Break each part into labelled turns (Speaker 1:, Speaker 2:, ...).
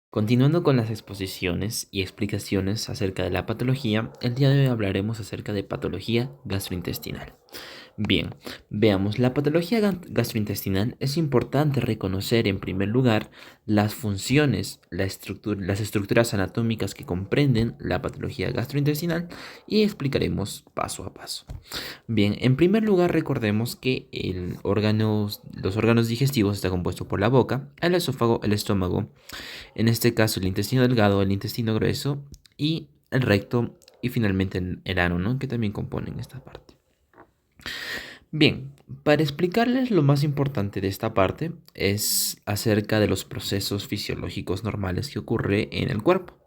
Speaker 1: Continuando con las exposiciones y explicaciones acerca de la patología, el día de hoy hablaremos acerca de patología gastrointestinal. Bien, veamos, la patología gastrointestinal es importante reconocer en primer lugar las funciones, las estructuras anatómicas que comprenden la patología gastrointestinal y explicaremos paso a paso. Bien, en primer lugar recordemos que los órganos digestivos están compuestos por la boca, el esófago, el estómago, en este caso el intestino delgado, el intestino grueso y el recto y finalmente el ano, ¿no? Que también componen esta parte. Bien, para explicarles lo más importante de esta parte es acerca de los procesos fisiológicos normales que ocurre en el cuerpo.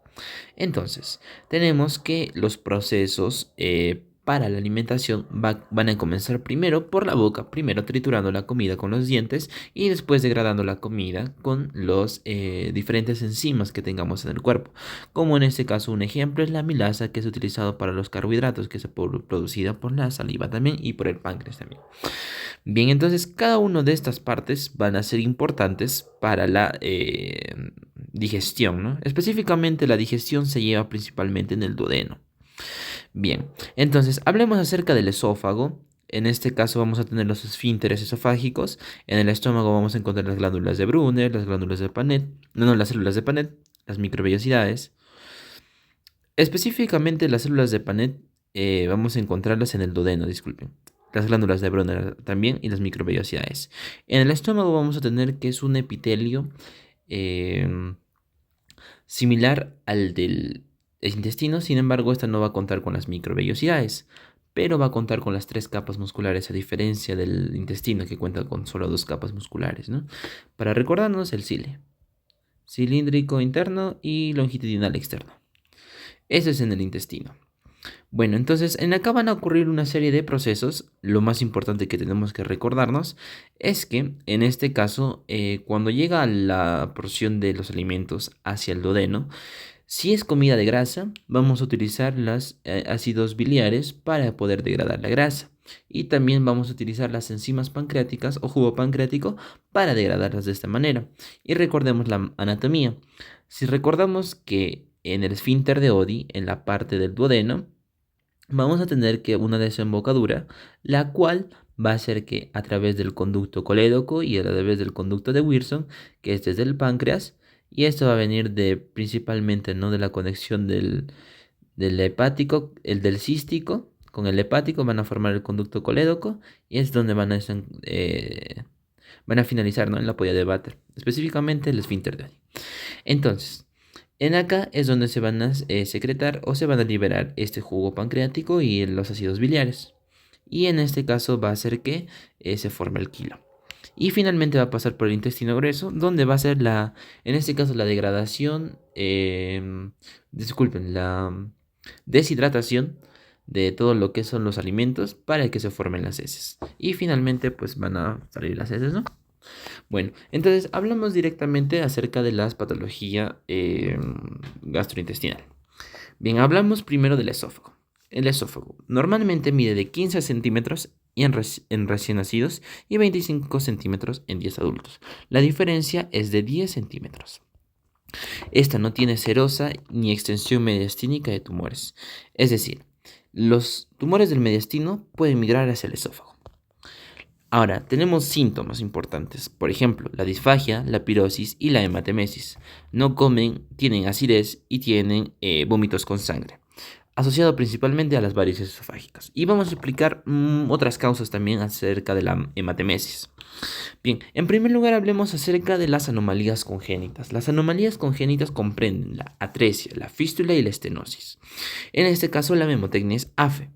Speaker 1: Entonces, tenemos que los procesos para la alimentación van a comenzar primero por la boca, primero triturando la comida con los dientes y después degradando la comida con los diferentes enzimas que tengamos en el cuerpo. Como en este caso, un ejemplo es la amilasa que es utilizado para los carbohidratos, que es producida por la saliva también y por el páncreas también. Bien, entonces cada una de estas partes van a ser importantes para la digestión, ¿no? Específicamente la digestión se lleva principalmente en el duodeno. Bien, entonces hablemos acerca del esófago. En este caso vamos a tener los esfínteres esofágicos. En el estómago vamos a encontrar las glándulas de Brunner, las glándulas de Panet, no, las células de Panet, las microvellosidades. Específicamente las células de Panet vamos a encontrarlas en el duodeno, disculpen. Las glándulas de Brunner también y las microvellosidades. En el estómago vamos a tener que es un epitelio em, similar al del intestino, sin embargo, esta no va a contar con las microvellosidades, pero va a contar con las tres capas musculares, a diferencia del intestino que cuenta con solo dos capas musculares, ¿no? Para recordarnos, el cile, cilíndrico interno y longitudinal externo. Ese es en el intestino. Bueno, entonces en acá van a ocurrir una serie de procesos. Lo más importante que tenemos que recordarnos es que en este caso, cuando llega la porción de los alimentos hacia el duodeno, si es comida de grasa, vamos a utilizar los ácidos biliares para poder degradar la grasa. Y también vamos a utilizar las enzimas pancreáticas o jugo pancreático para degradarlas de esta manera. Y recordemos la anatomía. Si recordamos que en el esfínter de Oddi, en la parte del duodeno, vamos a tener que una desembocadura, la cual va a hacer que a través del conducto colédoco y a través del conducto de Wilson, que este es del páncreas, y esto va a venir de principalmente no de la conexión del hepático, el del cístico con el hepático van a formar el conducto colédoco y es donde van a finalizar, ¿no? En la polla de váter, específicamente el esfínter de Oddi. Entonces, en acá es donde se van a secretar o se van a liberar este jugo pancreático y los ácidos biliares. Y en este caso va a hacer que se forme el quilo. Y finalmente va a pasar por el intestino grueso, donde va a ser en este caso la degradación, disculpen, la deshidratación de todo lo que son los alimentos para que se formen las heces. Y finalmente pues van a salir las heces, ¿no? Bueno, entonces hablamos directamente acerca de la patología gastrointestinal. Bien, hablamos primero del esófago. El esófago normalmente mide de 15 centímetros en recién nacidos y 25 centímetros en 10 adultos. La diferencia es de 10 centímetros. Esta no tiene serosa ni extensión mediastínica de tumores. Es decir, los tumores del mediastino pueden migrar hacia el esófago. Ahora, tenemos síntomas importantes, por ejemplo, la disfagia, la pirosis y la hematemesis. No comen, tienen acidez y tienen vómitos con sangre, asociado principalmente a las varices esofágicas. Y vamos a explicar otras causas también acerca de la hematemesis. Bien, en primer lugar hablemos acerca de las anomalías congénitas. Las anomalías congénitas comprenden la atresia, la fístula y la estenosis. En este caso la memotecnia es AFE.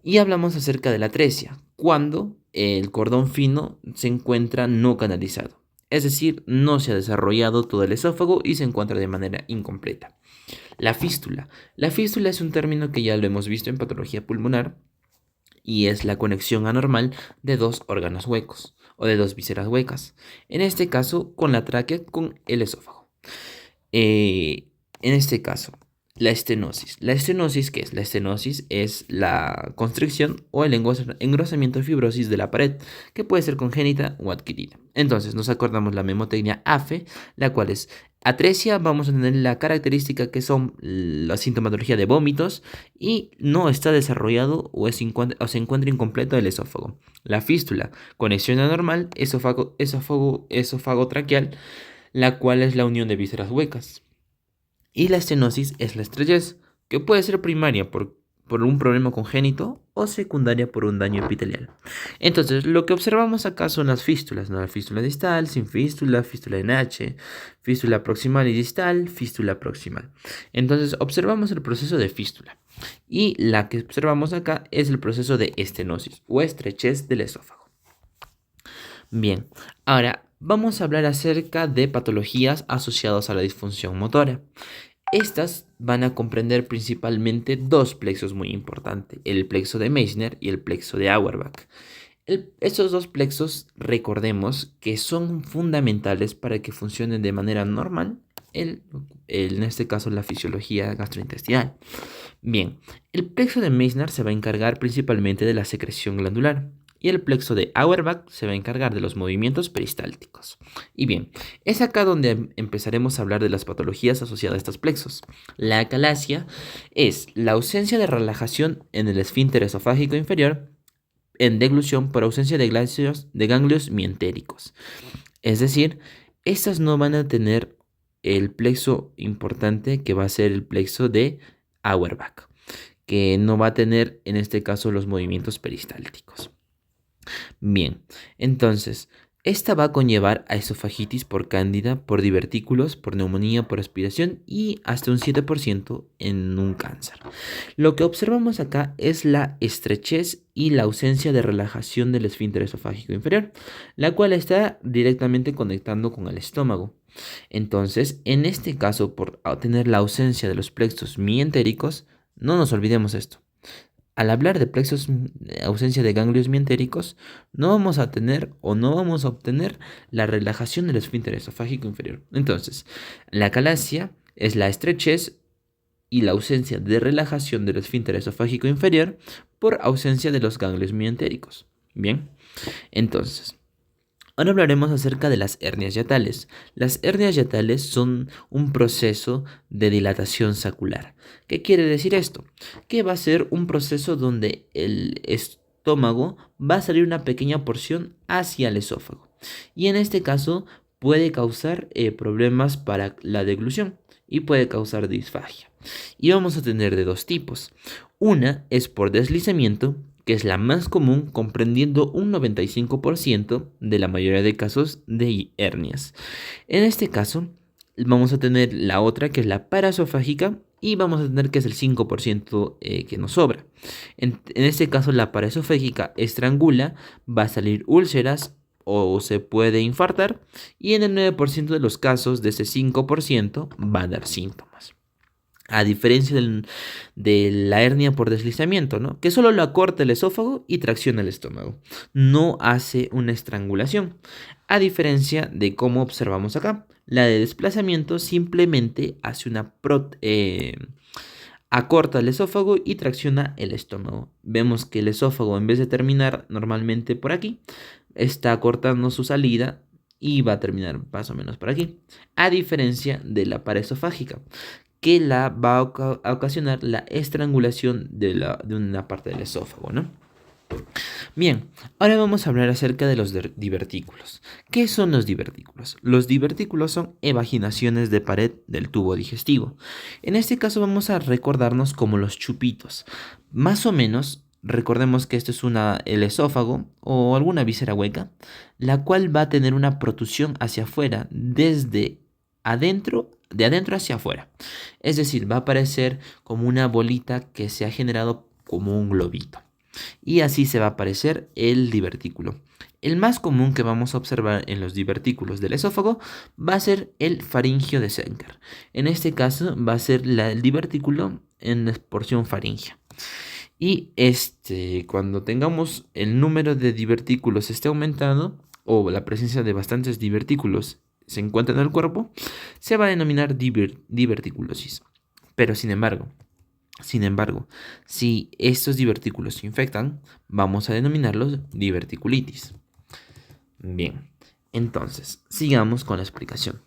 Speaker 1: Y hablamos acerca de la atresia, cuando el cordón fino se encuentra no canalizado, es decir, no se ha desarrollado todo el esófago y se encuentra de manera incompleta. La fístula. La fístula es un término que ya lo hemos visto en patología pulmonar y es la conexión anormal de dos órganos huecos o de dos vísceras huecas, en este caso con la tráquea con el esófago. En este caso, la estenosis. ¿La estenosis qué es? La estenosis es la constricción o el engrosamiento de fibrosis de la pared, que puede ser congénita o adquirida. Entonces, nos acordamos la memotecnia AFE, la cual es Atresia vamos a tener la característica que son la sintomatología de vómitos y no está desarrollado o se encuentra incompleto el esófago. La fístula, conexión anormal, esófago traqueal, la cual es la unión de vísceras huecas. Y la estenosis es la estrechez, que puede ser primaria por un problema congénito o secundaria por un daño epitelial. Entonces, lo que observamos acá son las fístulas, ¿no? La fístula distal, sin fístula, fístula en H, fístula proximal y distal, fístula proximal. Entonces, observamos el proceso de fístula. Y la que observamos acá es el proceso de estenosis o estrechez del esófago. Bien, ahora vamos a hablar acerca de patologías asociadas a la disfunción motora. Estas van a comprender principalmente dos plexos muy importantes, el plexo de Meissner y el plexo de Auerbach. Estos dos plexos, recordemos que son fundamentales para que funcionen de manera normal, en este caso la fisiología gastrointestinal. Bien, el plexo de Meissner se va a encargar principalmente de la secreción glandular y el plexo de Auerbach se va a encargar de los movimientos peristálticos. Y bien, es acá donde empezaremos a hablar de las patologías asociadas a estos plexos. La acalasia es la ausencia de relajación en el esfínter esofágico inferior en deglución por ausencia de ganglios mientéricos. Es decir, estas no van a tener el plexo importante que va a ser el plexo de Auerbach, que no va a tener en este caso los movimientos peristálticos. Bien, entonces, esta va a conllevar a esofagitis por cándida, por divertículos, por neumonía, por aspiración y hasta un 7% en un cáncer. Lo que observamos acá es la estrechez y la ausencia de relajación del esfínter esofágico inferior, la cual está directamente conectando con el estómago. Entonces, en este caso, por tener la ausencia de los plexos mientéricos, no nos olvidemos esto. Al hablar de plexos, ausencia de ganglios mientéricos, no vamos a tener o no vamos a obtener la relajación del esfínter esofágico inferior. Entonces, la acalasia es la estrechez y la ausencia de relajación del esfínter esofágico inferior por ausencia de los ganglios mientéricos. Bien, entonces, ahora hablaremos acerca de las hernias hiatales. Las hernias hiatales son un proceso de dilatación sacular. ¿Qué quiere decir esto? Que va a ser un proceso donde el estómago va a salir una pequeña porción hacia el esófago. Y en este caso puede causar problemas para la deglución y puede causar disfagia. Y vamos a tener de dos tipos. Una es por deslizamiento, que es la más común, comprendiendo un 95% de la mayoría de casos de hernias. En este caso, vamos a tener la otra, que es la paraesofágica, y vamos a tener que es el 5% que nos sobra. En este caso, la paraesofágica estrangula, va a salir úlceras o se puede infartar, y en el 9% de los casos de ese 5% va a dar síntomas. A diferencia de la hernia por deslizamiento, ¿no? Que solo lo acorta el esófago y tracciona el estómago. No hace una estrangulación. A diferencia de cómo observamos acá. La de desplazamiento simplemente hace acorta el esófago y tracciona el estómago. Vemos que el esófago, en vez de terminar normalmente por aquí, está acortando su salida y va a terminar más o menos por aquí. A diferencia de la paraesofágica, que la va a ocasionar la estrangulación de una parte del esófago, ¿no? Bien, ahora vamos a hablar acerca de los divertículos. ¿Qué son los divertículos? Los divertículos son evaginaciones de pared del tubo digestivo. En este caso vamos a recordarnos como los chupitos. Más o menos, recordemos que esto es el esófago o alguna víscera hueca, la cual va a tener una protrusión hacia afuera desde adentro, de adentro hacia afuera. Es decir, va a aparecer como una bolita que se ha generado como un globito. Y así se va a aparecer el divertículo. El más común que vamos a observar en los divertículos del esófago va a ser el faringio de Senker. En este caso va a ser el divertículo en la porción faringea. Y cuando tengamos el número de divertículos esté aumentando o la presencia de bastantes divertículos se encuentra en el cuerpo, se va a denominar diverticulosis. Pero sin embargo, si estos divertículos se infectan, vamos a denominarlos diverticulitis. Bien, entonces, sigamos con la explicación.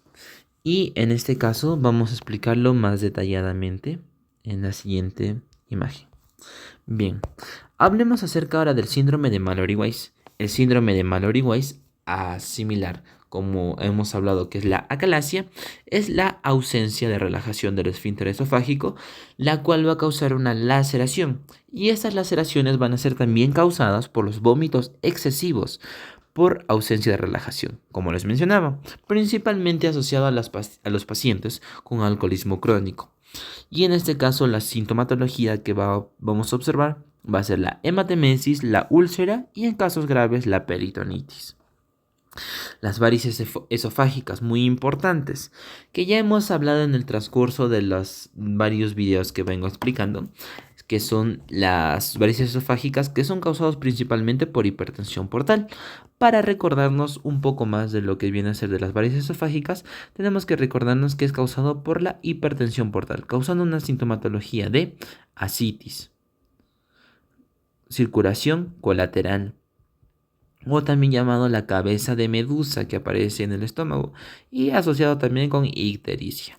Speaker 1: Y en este caso vamos a explicarlo más detalladamente en la siguiente imagen. Bien, hablemos acerca ahora del síndrome de Mallory-Weiss. El síndrome de Mallory-Weiss, similar como hemos hablado que es la acalasia, es la ausencia de relajación del esfínter esofágico, la cual va a causar una laceración. Y estas laceraciones van a ser también causadas por los vómitos excesivos por ausencia de relajación, como les mencionaba, principalmente asociado a los pacientes con alcoholismo crónico. Y en este caso la sintomatología que vamos a observar va a ser la hematemesis, la úlcera y en casos graves la peritonitis. Las varices esofágicas muy importantes, que ya hemos hablado en el transcurso de los varios videos que vengo explicando, que son las varices esofágicas que son causadas principalmente por hipertensión portal. Para recordarnos un poco más de lo que viene a ser de las varices esofágicas, tenemos que recordarnos que es causado por la hipertensión portal, causando una sintomatología de ascitis, circulación colateral, o también llamado la cabeza de medusa que aparece en el estómago y asociado también con ictericia.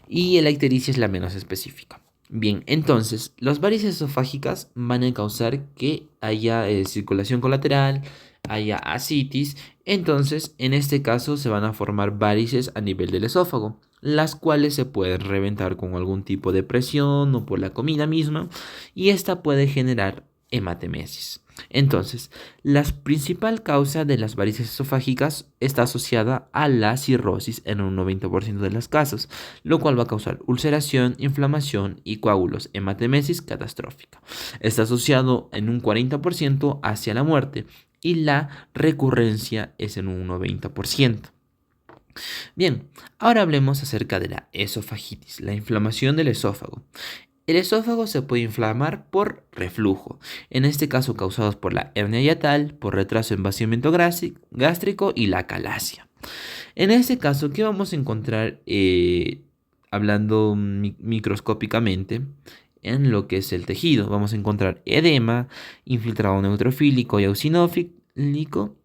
Speaker 1: Y la ictericia es la menos específica. Bien, entonces, las varices esofágicas van a causar que haya circulación colateral, haya ascitis. Entonces, en este caso se van a formar varices a nivel del esófago, las cuales se pueden reventar con algún tipo de presión o por la comida misma, y esta puede generar hematemesis. Entonces, la principal causa de las varices esofágicas está asociada a la cirrosis en un 90% de los casos, lo cual va a causar ulceración, inflamación y coágulos, hematemesis catastrófica. Está asociado en un 40% hacia la muerte y la recurrencia es en un 90%. Bien, ahora hablemos acerca de la esofagitis, la inflamación del esófago. El esófago se puede inflamar por reflujo, en este caso causados por la hernia hiatal, por retraso en vaciamiento gástrico y la acalasia. En este caso, ¿qué vamos a encontrar hablando microscópicamente? En lo que es el tejido, vamos a encontrar edema, infiltrado neutrofílico y eosinofílico,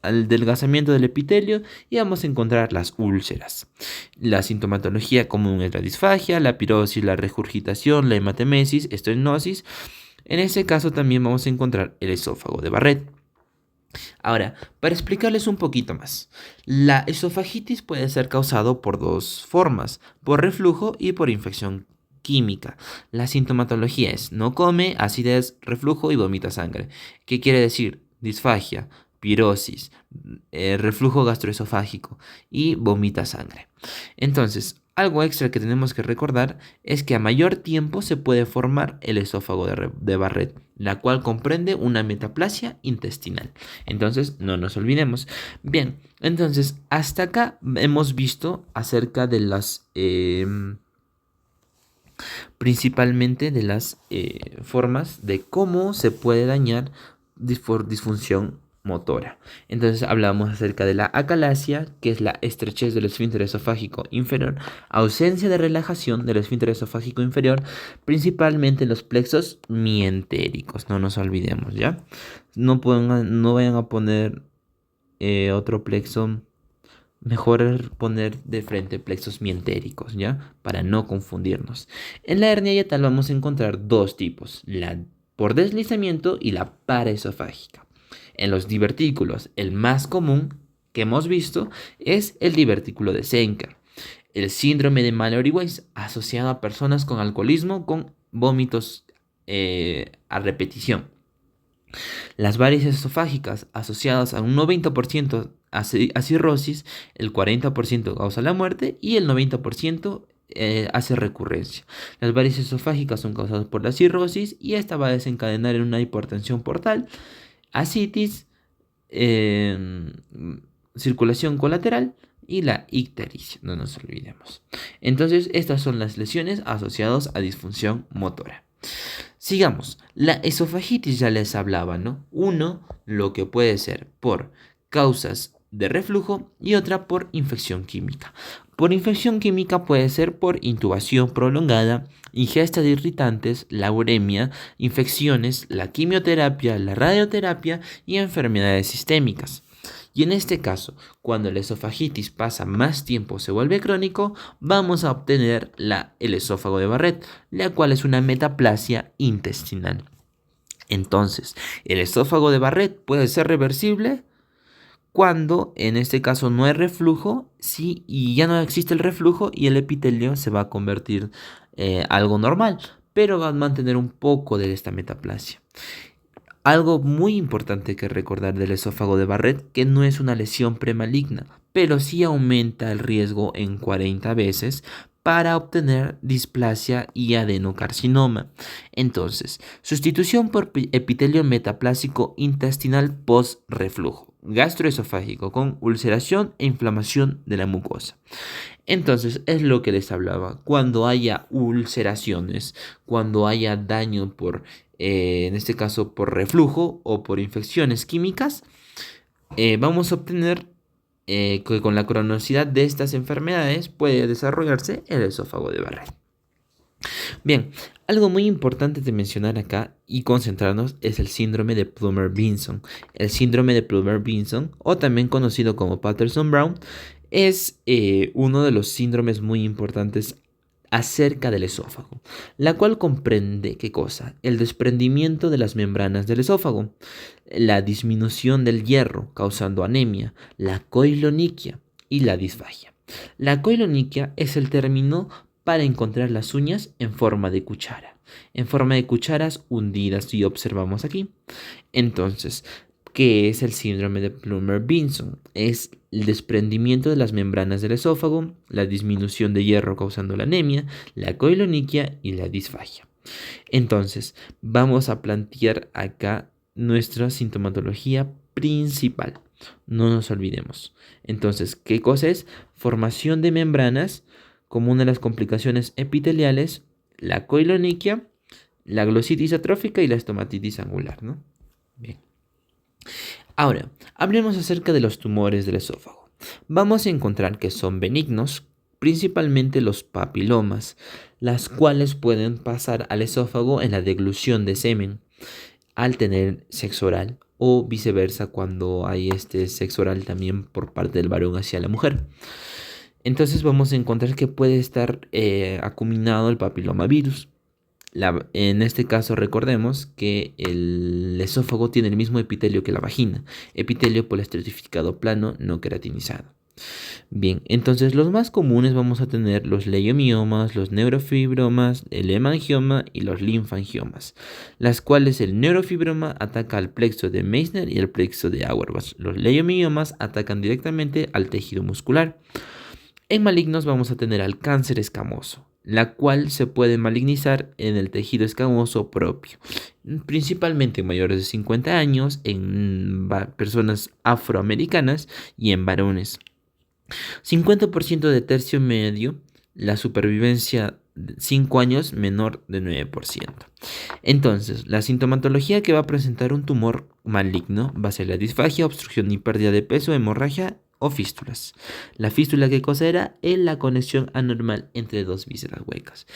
Speaker 1: adelgazamiento del epitelio y vamos a encontrar las úlceras. La sintomatología común es la disfagia, la pirosis, la regurgitación, la hematemesis, estenosis. En este caso también vamos a encontrar el esófago de Barrett. Ahora, para explicarles un poquito más, la esofagitis puede ser causado por dos formas, por reflujo y por infección química. La sintomatología es no come, acidez, reflujo y vomita sangre. ¿Qué quiere decir? Disfagia, pirosis, reflujo gastroesofágico y vomita sangre. Entonces, algo extra que tenemos que recordar es que a mayor tiempo se puede formar el esófago de Barrett, la cual comprende una metaplasia intestinal. Entonces, no nos olvidemos. Bien, entonces, hasta acá hemos visto acerca de las... principalmente de las formas de cómo se puede dañar por disfunción motora. Entonces hablamos acerca de la acalasia, que es la estrechez del esfínter esofágico inferior, ausencia de relajación del esfínter esofágico inferior, principalmente en los plexos mientéricos, no nos olvidemos, ¿ya? No vayan a poner otro plexo. Mejor poner de frente plexos mientéricos, ¿ya? Para no confundirnos. En la hernia hiatal vamos a encontrar dos tipos, la por deslizamiento y la paraesofágica. En los divertículos, el más común que hemos visto es el divertículo de Senker. El síndrome de Mallory-Weiss asociado a personas con alcoholismo con vómitos a repetición. Las varices esofágicas asociadas a un 90% a cirrosis, el 40% causa la muerte y el 90% hace recurrencia. Las varices esofágicas son causadas por la cirrosis y esta va a desencadenar en una hipertensión portal, ascitis, circulación colateral y la ictericia, no nos olvidemos. Entonces, estas son las lesiones asociadas a disfunción motora. Sigamos, la esofagitis ya les hablaba, ¿no? Uno, lo que puede ser por causas de reflujo y otra por infección química. Por infección química puede ser por intubación prolongada, ingesta de irritantes, la uremia, infecciones, la quimioterapia, la radioterapia y enfermedades sistémicas. Y en este caso, cuando la esofagitis pasa más tiempo, se vuelve crónico, vamos a obtener el esófago de Barrett, la cual es una metaplasia intestinal. Entonces, el esófago de Barrett puede ser reversible cuando en este caso no hay reflujo, sí, y ya no existe el reflujo y el epitelio se va a convertir algo normal, pero va a mantener un poco de esta metaplasia. Algo muy importante que recordar del esófago de Barrett, que no es una lesión premaligna, pero sí aumenta el riesgo en 40 veces para obtener displasia y adenocarcinoma. Entonces, sustitución por epitelio metaplásico intestinal post-reflujo gastroesofágico con ulceración e inflamación de la mucosa. Entonces, es lo que les hablaba. Cuando haya ulceraciones, cuando haya daño en este caso por reflujo o por infecciones químicas, vamos a obtener que con la cronosidad de estas enfermedades puede desarrollarse el esófago de Barrett. Bien, algo muy importante de mencionar acá y concentrarnos es el síndrome de Plummer-Vinson. El síndrome de Plummer-Vinson, o también conocido como Patterson-Brown, es uno de los síndromes muy importantes acerca del esófago, la cual comprende, ¿qué cosa? El desprendimiento de las membranas del esófago, la disminución del hierro causando anemia, la coiloniquia y la disfagia. La coiloniquia es el término para encontrar las uñas en forma de cuchara, en forma de cucharas hundidas, y observamos aquí. Entonces, ¿qué es el síndrome de Plummer-Vinson? Es el desprendimiento de las membranas del esófago, la disminución de hierro causando la anemia, la coiloniquia y la disfagia. Entonces, vamos a plantear acá nuestra sintomatología principal. No nos olvidemos. Entonces, ¿qué cosa es? Formación de membranas como una de las complicaciones epiteliales, la coiloniquia, la glositis atrófica y la estomatitis angular, ¿no? Bien. Ahora, hablemos acerca de los tumores del esófago. Vamos a encontrar que son benignos, principalmente los papilomas, las cuales pueden pasar al esófago en la deglución de semen al tener sexo oral o viceversa cuando hay este sexo oral también por parte del varón hacia la mujer. Entonces vamos a encontrar que puede estar acuminado el papilomavirus. En este caso recordemos que el esófago tiene el mismo epitelio que la vagina, epitelio poliestratificado plano no queratinizado. Bien, entonces los más comunes vamos a tener los leiomiomas, los neurofibromas, el hemangioma y los linfangiomas, las cuales el neurofibroma ataca al plexo de Meissner y el plexo de Auerbach. Los leiomiomas atacan directamente al tejido muscular. En malignos vamos a tener al cáncer escamoso, la cual se puede malignizar en el tejido escamoso propio, principalmente en mayores de 50 años, en personas afroamericanas y en varones. 50% de tercio medio, la supervivencia de 5 años menor de 9%. Entonces, la sintomatología que va a presentar un tumor maligno va a ser la disfagia, obstrucción y pérdida de peso, hemorragia o fístulas. La fístula, ¿qué cosa era? Es la conexión anormal entre dos vísceras huecas.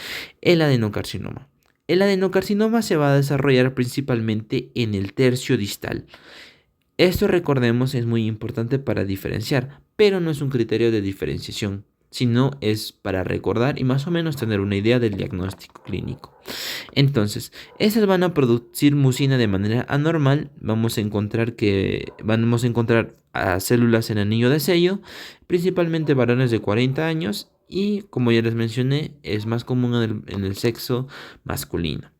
Speaker 1: El adenocarcinoma. El adenocarcinoma se va a desarrollar principalmente en el tercio distal. Esto, recordemos, es muy importante para diferenciar, pero no es un criterio de diferenciación, sino es para recordar y más o menos tener una idea del diagnóstico clínico. Entonces, estas van a producir mucina de manera anormal. Vamos a encontrar a células en anillo de sello, principalmente varones de 40 años y, como ya les mencioné, es más común en el sexo masculino.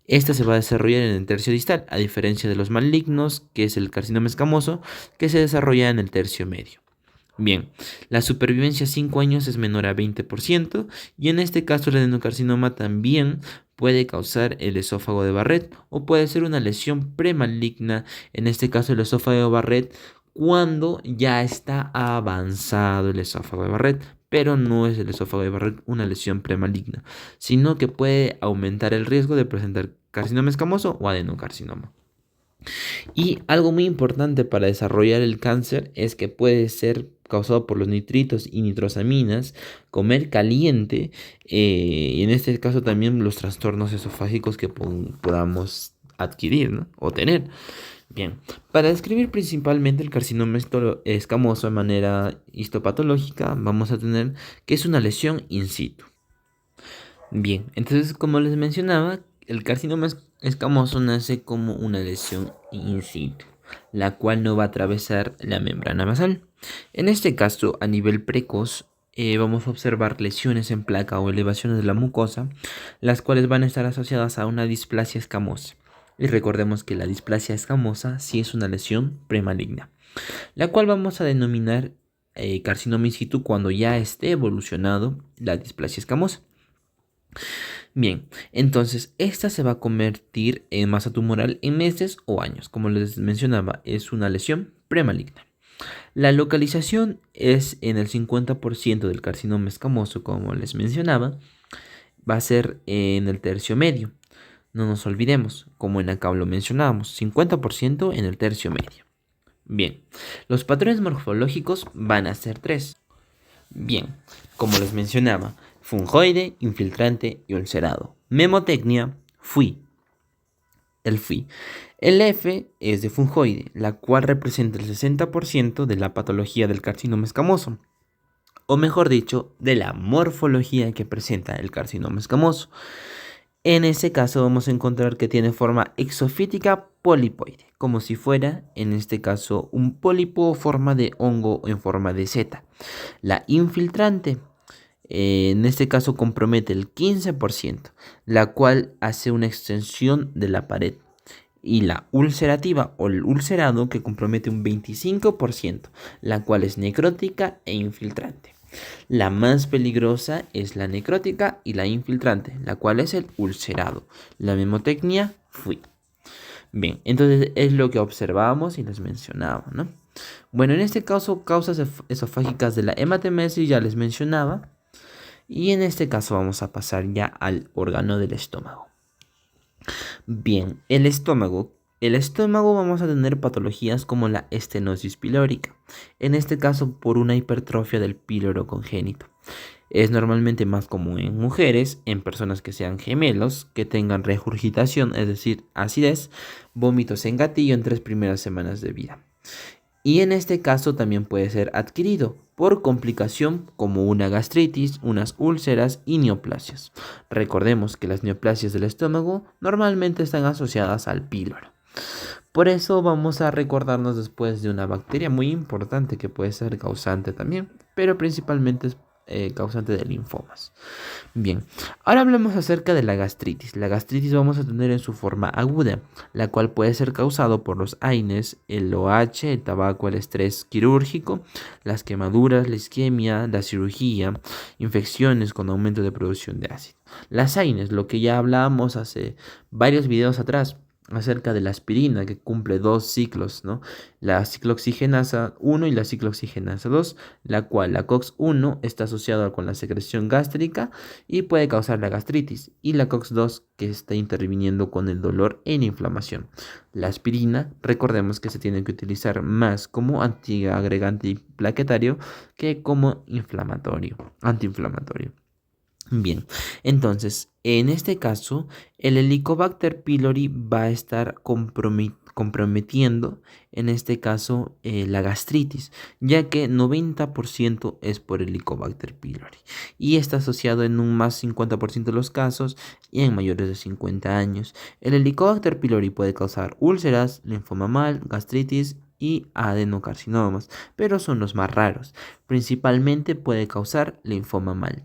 Speaker 1: Esta se va a desarrollar en el tercio distal, a diferencia de los malignos, que es el carcinoma escamoso, que se desarrolla en el tercio medio. Bien, la supervivencia a 5 años es menor a 20% y en este caso el adenocarcinoma también puede causar el esófago de Barrett o puede ser una lesión premaligna, en este caso el esófago de Barrett, cuando ya está avanzado el esófago de Barrett, pero no es el esófago de Barrett una lesión premaligna, sino que puede aumentar el riesgo de presentar carcinoma escamoso o adenocarcinoma. Y algo muy importante para desarrollar el cáncer es que puede ser causado por los nitritos y nitrosaminas, comer caliente, y en este caso también los trastornos esofágicos que podamos adquirir, ¿no? O tener. Bien, para describir principalmente el carcinoma escamoso de manera histopatológica, vamos a tener que es una lesión in situ. Bien, entonces como les mencionaba, el carcinoma escamoso nace como una lesión in situ, la cual no va a atravesar la membrana basal. En este caso, a nivel precoz, vamos a observar lesiones en placa o elevaciones de la mucosa, las cuales van a estar asociadas a una displasia escamosa. Y recordemos que la displasia escamosa sí es una lesión premaligna, la cual vamos a denominar carcinoma in situ cuando ya esté evolucionado la displasia escamosa. Bien, entonces esta se va a convertir en masa tumoral en meses o años. Como les mencionaba, es una lesión premaligna. La localización es en el 50% del carcinoma escamoso, como les mencionaba, va a ser en el tercio medio. No nos olvidemos, como en acá lo mencionábamos, 50% en el tercio medio. Bien, los patrones morfológicos van a ser tres. Bien, como les mencionaba, fungoide, infiltrante y ulcerado. Memotecnia, FUI. El FUI. El F es de fungoide, la cual representa el 60% de la patología del carcinoma escamoso, o mejor dicho, de la morfología que presenta el carcinoma escamoso. En ese caso vamos a encontrar que tiene forma exofítica polipoide, como si fuera, en este caso, un pólipo o forma de hongo en forma de seta. La infiltrante, en este caso, compromete el 15%, la cual hace una extensión de la pared. Y la ulcerativa o el ulcerado, que compromete un 25%, la cual es necrótica e infiltrante. La más peligrosa es la necrótica y la infiltrante, la cual es el ulcerado. La memotecnia, FUI. Bien, entonces es lo que observábamos y les mencionaba, ¿no? Bueno, en este caso, causas esofágicas de la hematemesis ya les mencionaba. Y en este caso vamos a pasar ya al órgano del estómago. Bien, el estómago. El estómago vamos a tener patologías como la estenosis pilórica, en este caso por una hipertrofia del píloro congénito. Es normalmente más común en mujeres, en personas que sean gemelos, que tengan regurgitación, es decir, acidez, vómitos en gatillo en 3 primeras semanas de vida. Y en este caso también puede ser adquirido por complicación como una gastritis, unas úlceras y neoplasias. Recordemos que las neoplasias del estómago normalmente están asociadas al píloro. Por eso vamos a recordarnos después de una bacteria muy importante que puede ser causante también, pero principalmente es causante de linfomas. Bien, ahora hablemos acerca de la gastritis. La gastritis vamos a tener en su forma aguda, la cual puede ser causado por los AINES, el OH, el tabaco, el estrés quirúrgico, las quemaduras, la isquemia, la cirugía, infecciones con aumento de producción de ácido. Las AINES, lo que ya hablábamos hace varios videos atrás, acerca de la aspirina, que cumple 2 ciclos, ¿no? La ciclooxigenasa 1 y la ciclooxigenasa 2, la cual la COX-1 está asociada con la secreción gástrica y puede causar la gastritis, y la COX-2 que está interviniendo con el dolor e la inflamación. La aspirina, recordemos que se tiene que utilizar más como antiagregante plaquetario que como antiinflamatorio. Bien, entonces, en este caso, el Helicobacter pylori va a estar comprometiendo, en este caso, la gastritis, ya que 90% es por Helicobacter pylori y está asociado en un más 50% de los casos y en mayores de 50 años. El Helicobacter pylori puede causar úlceras, linfoma mal, gastritis y adenocarcinomas, pero son los más raros. Principalmente puede causar linfoma mal.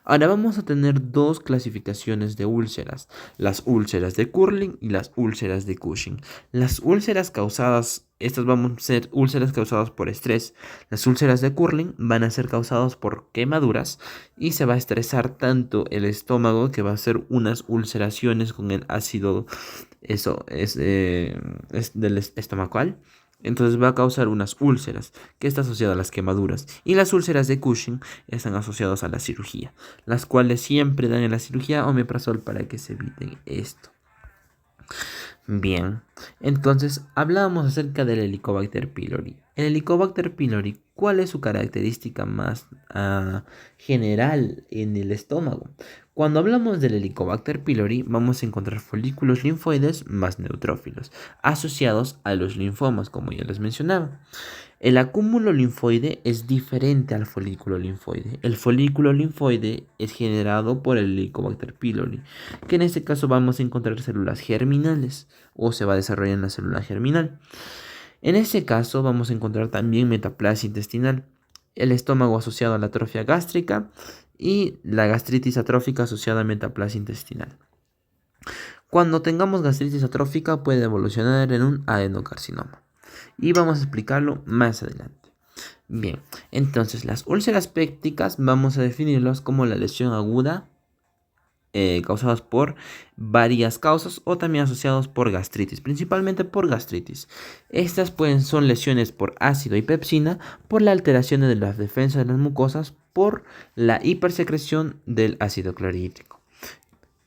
Speaker 1: Ahora vamos a tener dos clasificaciones de úlceras, las úlceras de Curling y las úlceras de Cushing. Las úlceras causadas, estas van a ser úlceras causadas por estrés. Las úlceras de Curling van a ser causadas por quemaduras y se va a estresar tanto el estómago que va a hacer unas ulceraciones con el ácido, eso es del estomacal. Entonces va a causar unas úlceras, que está asociada a las quemaduras. Y las úlceras de Cushing están asociadas a la cirugía, las cuales siempre dan en la cirugía omeprazol para que se eviten esto. Bien, entonces hablábamos acerca del Helicobacter pylori. El Helicobacter pylori, ¿cuál es su característica más general en el estómago? Cuando hablamos del Helicobacter pylori, vamos a encontrar folículos linfoides más neutrófilos, asociados a los linfomas, como ya les mencionaba. El acúmulo linfoide es diferente al folículo linfoide. El folículo linfoide es generado por el Helicobacter pylori, que en este caso vamos a encontrar células germinales o se va a desarrollar en la célula germinal. En este caso vamos a encontrar también metaplasia intestinal, el estómago asociado a la atrofia gástrica y la gastritis atrófica asociada a metaplasia intestinal. Cuando tengamos gastritis atrófica puede evolucionar en un adenocarcinoma y vamos a explicarlo más adelante. Bien, entonces las úlceras pépticas vamos a definirlas como la lesión aguda causadas por varias causas o también asociados por gastritis, principalmente por gastritis. Estas son lesiones por ácido y pepsina, por la alteración de las defensas de las mucosas, por la hipersecreción del ácido clorhídrico.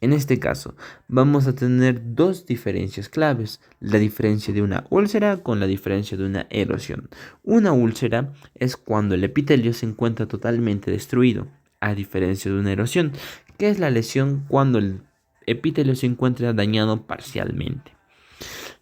Speaker 1: En este caso, vamos a tener dos diferencias claves, la diferencia de una úlcera con la diferencia de una erosión. Una úlcera es cuando el epitelio se encuentra totalmente destruido, a diferencia de una erosión, que es la lesión cuando el epitelio se encuentra dañado parcialmente.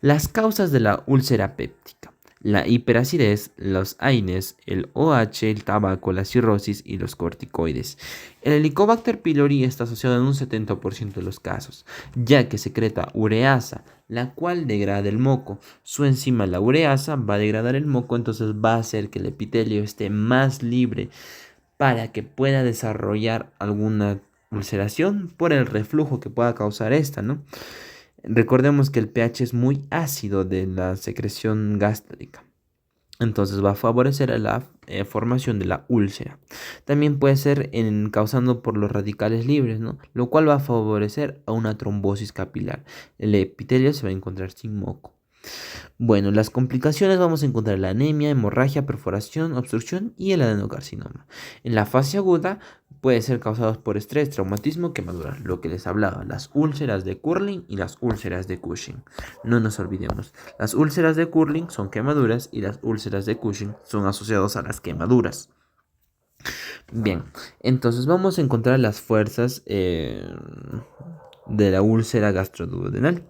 Speaker 1: Las causas de la úlcera péptica. La hiperacidez, los AINES, el OH, el tabaco, la cirrosis y los corticoides. El Helicobacter pylori está asociado en un 70% de los casos, ya que secreta ureasa, la cual degrada el moco. Su enzima, la ureasa, va a degradar el moco, entonces va a hacer que el epitelio esté más libre para que pueda desarrollar alguna ulceración por el reflujo que pueda causar esta, ¿no? Recordemos que el pH es muy ácido de la secreción gástrica. Entonces va a favorecer a la formación de la úlcera. También puede ser causando por los radicales libres, ¿no? Lo cual va a favorecer a una trombosis capilar. El epitelio se va a encontrar sin moco. Bueno, las complicaciones vamos a encontrar la anemia, hemorragia, perforación, obstrucción y el adenocarcinoma. En la fase aguda puede ser causados por estrés, traumatismo, quemaduras, lo que les hablaba, las úlceras de Curling y las úlceras de Cushing. No nos olvidemos, las úlceras de Curling son quemaduras y las úlceras de Cushing son asociadas a las quemaduras. Bien, entonces vamos a encontrar las fuerzas de la úlcera gastroduodenal.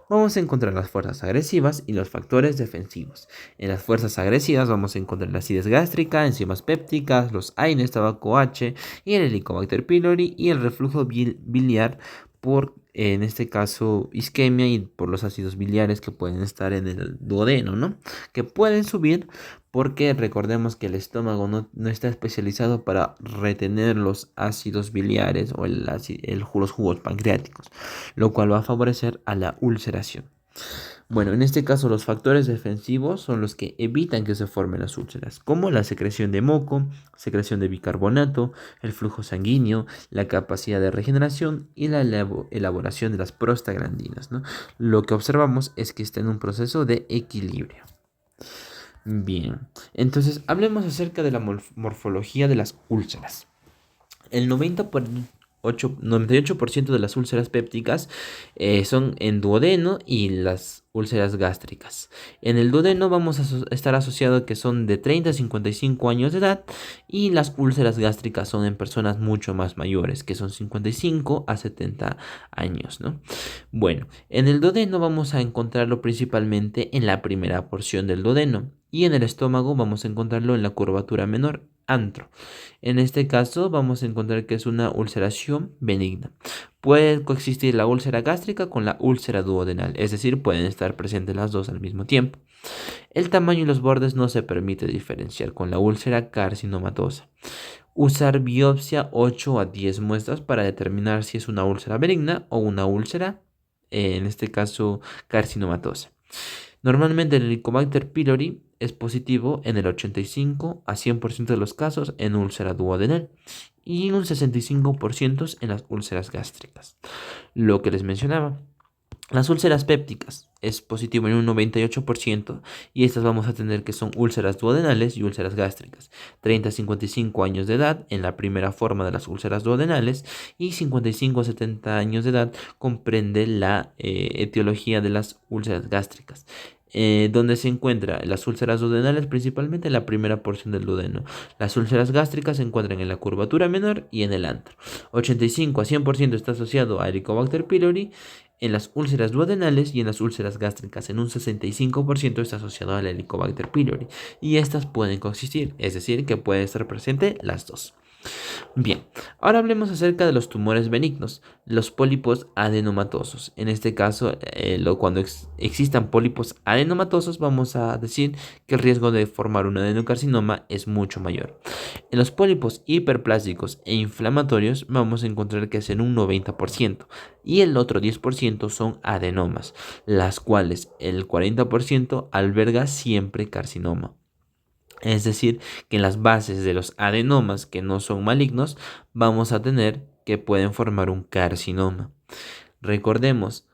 Speaker 1: Vamos a encontrar las fuerzas agresivas y los factores defensivos. En las fuerzas agresivas vamos a encontrar la acidez gástrica, enzimas pépticas, los AINES, tabaco H y el Helicobacter pylori y el reflujo biliar por, en este caso, isquemia y por los ácidos biliares que pueden estar en el duodeno, ¿no? Que pueden subir porque recordemos que el estómago no está especializado para retener los ácidos biliares o los jugos pancreáticos, lo cual va a favorecer a la ulceración. Bueno, en este caso los factores defensivos son los que evitan que se formen las úlceras, como la secreción de moco, secreción de bicarbonato, el flujo sanguíneo, la capacidad de regeneración y la elaboración de las prostaglandinas, ¿no? Lo que observamos es que está en un proceso de equilibrio. Bien, entonces hablemos acerca de la morfología de las úlceras. El 98% de las úlceras pépticas son en duodeno y las úlceras gástricas. En el duodeno vamos a estar asociado que son de 30 a 55 años de edad y las úlceras gástricas son en personas mucho más mayores, que son 55 a 70 años, ¿no? Bueno, en el duodeno vamos a encontrarlo principalmente en la primera porción del duodeno y en el estómago vamos a encontrarlo en la curvatura menor, antro. En este caso vamos a encontrar que es una ulceración benigna. Puede coexistir la úlcera gástrica con la úlcera duodenal, es decir, pueden estar presentes las dos al mismo tiempo. El tamaño y los bordes no se permite diferenciar con la úlcera carcinomatosa. Usar biopsia 8 a 10 muestras para determinar si es una úlcera benigna o una úlcera, en este caso, carcinomatosa. Normalmente el Helicobacter pylori es positivo en el 85 a 100% de los casos en úlcera duodenal y un 65% en las úlceras gástricas. Lo que les mencionaba, Las úlceras pépticas es positivo en un 98% y estas vamos a tener que son úlceras duodenales y úlceras gástricas. 30 a 55 años de edad en la primera forma de las úlceras duodenales y 55 a 70 años de edad comprende la etiología de las úlceras gástricas. Donde se encuentra las úlceras duodenales principalmente en la primera porción del duodeno. Las úlceras gástricas se encuentran en la curvatura menor y en el antro. 85 a 100% está asociado a Helicobacter pylori en las úlceras duodenales y en las úlceras gástricas. En un 65% está asociado al Helicobacter pylori y estas pueden coexistir, es decir, que puede estar presente las dos. Bien, ahora hablemos acerca de los tumores benignos, los pólipos adenomatosos. En este caso, cuando existan pólipos adenomatosos, vamos a decir que el riesgo de formar un adenocarcinoma es mucho mayor. En los pólipos hiperplásticos e inflamatorios vamos a encontrar que es en un 90% y el otro 10% son adenomas, las cuales el 40% alberga siempre carcinoma. Es decir, que en las bases de los adenomas que no son malignos, vamos a tener que pueden formar un carcinoma. Recordemos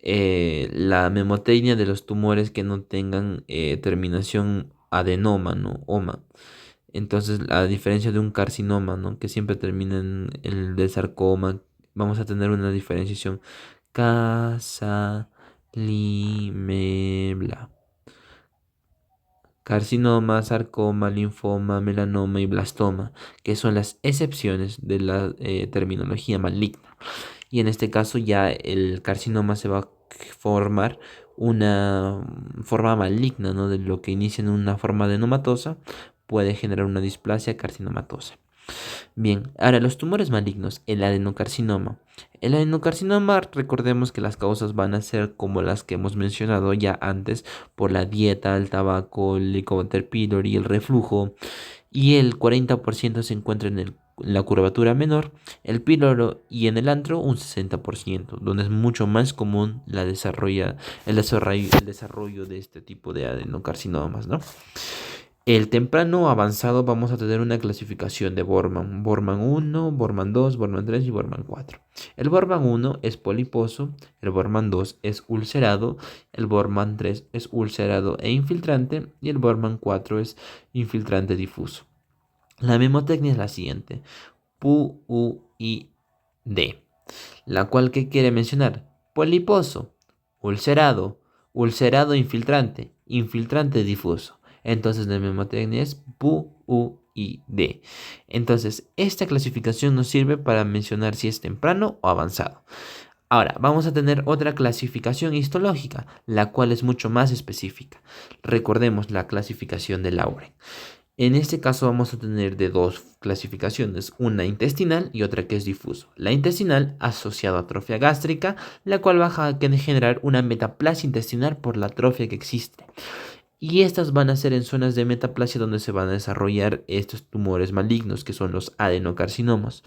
Speaker 1: la memotecnia de los tumores que no tengan terminación adenoma, ¿no? Oma. Entonces, a diferencia de un carcinoma, ¿no? Que siempre termina en el de sarcoma, vamos a tener una diferenciación casalimebla. Carcinoma, sarcoma, linfoma, melanoma y blastoma, que son las excepciones de la terminología maligna. Y en este caso ya el carcinoma se va a formar una forma maligna, ¿no? De lo que inicia en una forma adenomatosa, puede generar una displasia carcinomatosa. Bien, ahora los tumores malignos, el adenocarcinoma. El adenocarcinoma, recordemos que las causas van a ser como las que hemos mencionado ya antes, por la dieta, el tabaco, el Helicobacter pylori, el reflujo, y el 40% se encuentra en la curvatura menor, el píloro y en el antro un 60%, donde es mucho más común el desarrollo de este tipo de adenocarcinomas, ¿no? El temprano avanzado vamos a tener una clasificación de Borman. Borman 1, Borman 2, Borman 3 y Borman 4. El Borman 1 es poliposo, el Borman 2 es ulcerado, el Borman 3 es ulcerado e infiltrante y el Borman 4 es infiltrante difuso. La memotecnia es la siguiente, PU-I-D, la cual que quiere mencionar poliposo, ulcerado, ulcerado infiltrante, infiltrante difuso. Entonces la memotecnia es PU-I-D. Entonces esta clasificación nos sirve para mencionar si es temprano o avanzado. Ahora, vamos a tener otra clasificación histológica, la cual es mucho más específica. Recordemos la clasificación de Lauren. En este caso vamos a tener de dos clasificaciones, una intestinal y otra que es difuso. La intestinal asociada a atrofia gástrica, la cual va a generar una metaplasia intestinal por la atrofia que existe. Y estas van a ser en zonas de metaplasia donde se van a desarrollar estos tumores malignos que son los adenocarcinomas.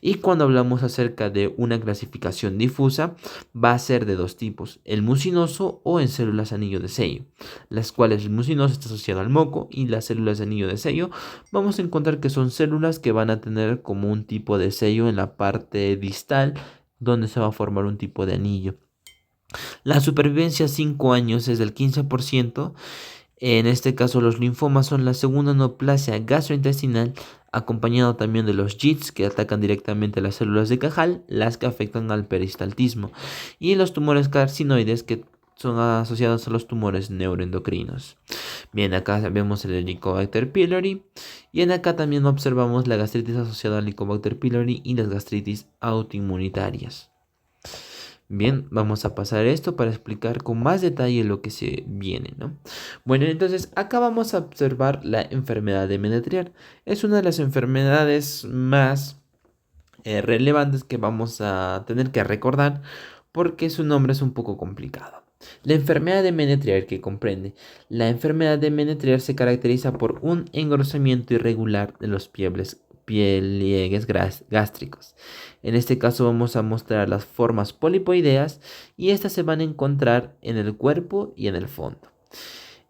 Speaker 1: Y cuando hablamos acerca de una clasificación difusa, va a ser de dos tipos, el mucinoso o en células anillo de sello, las cuales el mucinoso está asociado al moco y las células de anillo de sello vamos a encontrar que son células que van a tener como un tipo de sello en la parte distal donde se va a formar un tipo de anillo. La supervivencia a 5 años es del 15%. En este caso los linfomas son la segunda neoplasia gastrointestinal, acompañado también de los JITs que atacan directamente las células de Cajal, las que afectan al peristaltismo, y los tumores carcinoides que son asociados a los tumores neuroendocrinos. Bien, acá vemos el Helicobacter pylori y en acá también observamos la gastritis asociada al Helicobacter pylori y las gastritis autoinmunitarias. Bien, vamos a pasar esto para explicar con más detalle lo que se viene, ¿no? Bueno, entonces acá vamos a observar la enfermedad de Menetrier. Es una de las enfermedades más relevantes que vamos a tener que recordar porque su nombre es un poco complicado. La enfermedad de Menetrier que comprende. La enfermedad de Menetrier se caracteriza por un engrosamiento irregular de los pliegues gástricos. En este caso vamos a mostrar las formas polipoideas y estas se van a encontrar en el cuerpo y en el fondo.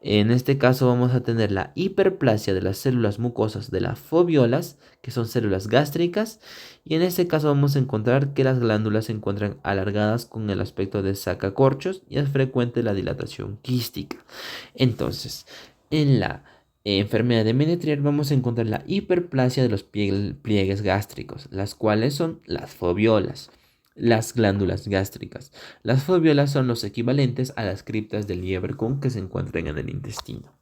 Speaker 1: En este caso vamos a tener la hiperplasia de las células mucosas de las foviolas, que son células gástricas, y en este caso vamos a encontrar que las glándulas se encuentran alargadas con el aspecto de sacacorchos y es frecuente la dilatación quística. Entonces, en la enfermedad de Menetrier vamos a encontrar la hiperplasia de los pliegues gástricos, las cuales son las foviolas. Las glándulas gástricas. Las foviolas son los equivalentes a las criptas del Lieberkühn que se encuentran en el intestino.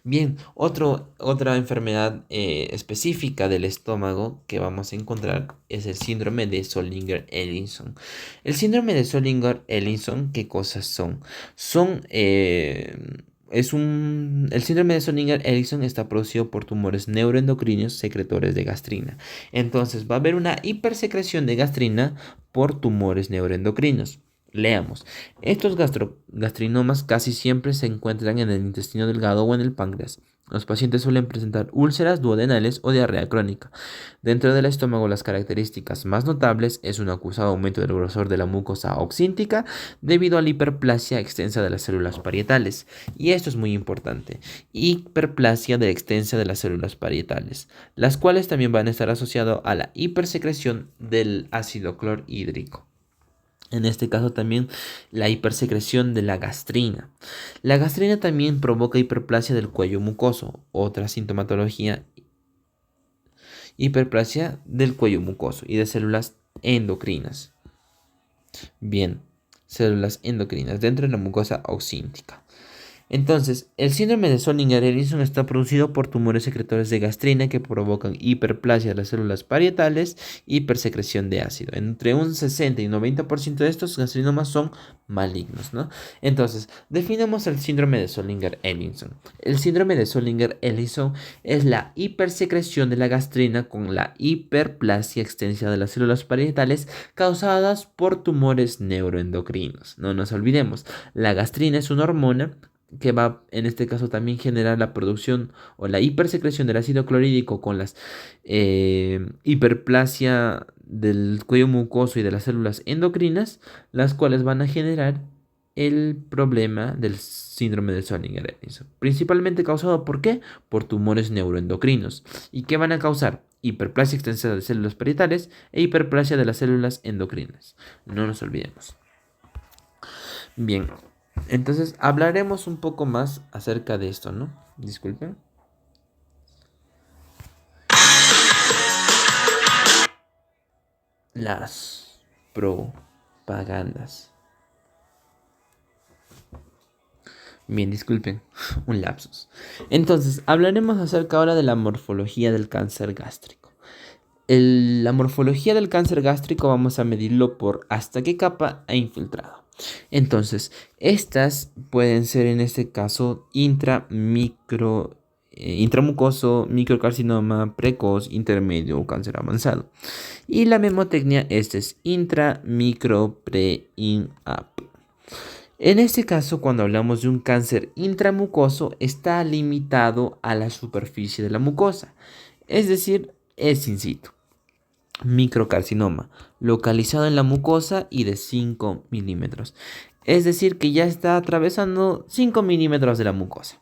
Speaker 1: Bien, otra enfermedad específica del estómago que vamos a encontrar es el síndrome de Zollinger-Ellison. El síndrome de Zollinger-Ellison, ¿qué cosas son? El síndrome de Zollinger-Ellison está producido por tumores neuroendocrinos secretores de gastrina. Entonces va a haber una hipersecreción de gastrina por tumores neuroendocrinos. Leamos. Estos gastrinomas casi siempre se encuentran en el intestino delgado o en el páncreas. Los pacientes suelen presentar úlceras duodenales o diarrea crónica. Dentro del estómago, las características más notables es un acusado aumento del grosor de la mucosa oxíntica debido a la hiperplasia extensa de las células parietales. Y esto es muy importante. Hiperplasia de extensa de las células parietales, las cuales también van a estar asociadas a la hipersecreción del ácido clorhídrico. En este caso también la hipersecreción de la gastrina. La gastrina también provoca hiperplasia del cuello mucoso. Otra sintomatología, hiperplasia del cuello mucoso y de células endocrinas. Bien, células endocrinas dentro de la mucosa oxíntica. Entonces, el síndrome de Zollinger-Ellison está producido por tumores secretores de gastrina que provocan hiperplasia de las células parietales y hipersecreción de ácido. Entre un 60 y un 90% de estos gastrinomas son malignos, ¿no? Entonces, definamos el síndrome de Zollinger-Ellison. El síndrome de Zollinger-Ellison es la hipersecreción de la gastrina con la hiperplasia extensa de las células parietales causadas por tumores neuroendocrinos. No nos olvidemos, la gastrina es una hormona que va en este caso también generar la producción o la hipersecreción del ácido clorhídrico con las hiperplasia del cuello mucoso y de las células endocrinas, las cuales van a generar el problema del síndrome de Zollinger-Ellison, principalmente causado ¿por qué? Por tumores neuroendocrinos. ¿Y qué van a causar? Hiperplasia extensa de células parietales e hiperplasia de las células endocrinas. No nos olvidemos. Bien, entonces hablaremos un poco más acerca de esto, ¿no? Disculpen. Las propagandas. Bien, disculpen, un lapsus. Entonces, hablaremos acerca ahora de la morfología del cáncer gástrico. La morfología del cáncer gástrico vamos a medirlo por hasta qué capa ha infiltrado. Entonces, estas pueden ser en este caso intramucoso, microcarcinoma precoz, intermedio o cáncer avanzado. Y la memotecnia, este es intra, micro, pre, in, up. En este caso, cuando hablamos de un cáncer intramucoso, está limitado a la superficie de la mucosa, es decir, es in situ. Microcarcinoma, localizado en la mucosa y de 5 milímetros. Es decir, que ya está atravesando 5 milímetros de la mucosa.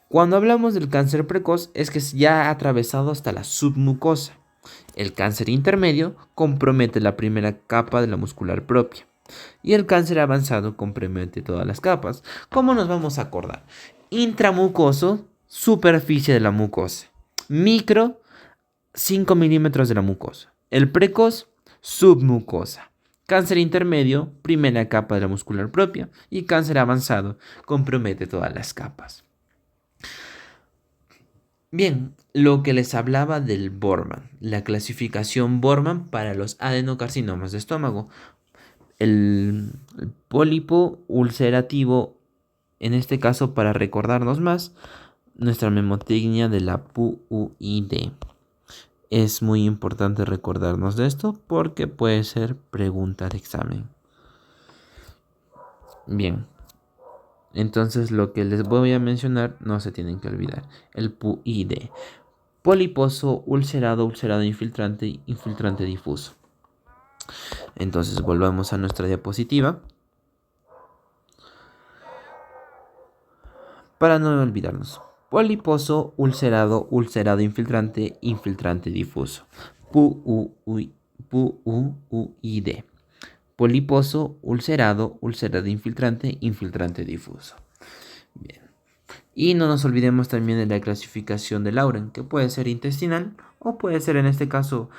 Speaker 1: Cuando hablamos del cáncer precoz, es que ya ha atravesado hasta la submucosa. El cáncer intermedio compromete la primera capa de la muscular propia. Y el cáncer avanzado compromete todas las capas. ¿Cómo nos vamos a acordar? Intramucoso, superficie de la mucosa. Micro, 5 milímetros de la mucosa. El precoz, submucosa. Cáncer intermedio, primera capa de la muscular propia. Y cáncer avanzado, compromete todas las capas. Bien, lo que les hablaba del Borman, la clasificación Borman para los adenocarcinomas de estómago. El pólipo ulcerativo, en este caso para recordarnos más, nuestra memotecnia de la PUID. Es muy importante recordarnos de esto porque puede ser pregunta de examen. Bien, entonces lo que les voy a mencionar no se tienen que olvidar. El PUID. Poliposo, ulcerado, ulcerado infiltrante, infiltrante difuso. Entonces volvamos a nuestra diapositiva. para no olvidarnos. Poliposo, ulcerado, ulcerado infiltrante, infiltrante difuso. PUUID. Poliposo, ulcerado, ulcerado infiltrante, infiltrante difuso. Bien. Y no nos olvidemos también de la clasificación de Lauren, que puede ser intestinal o puede ser en este caso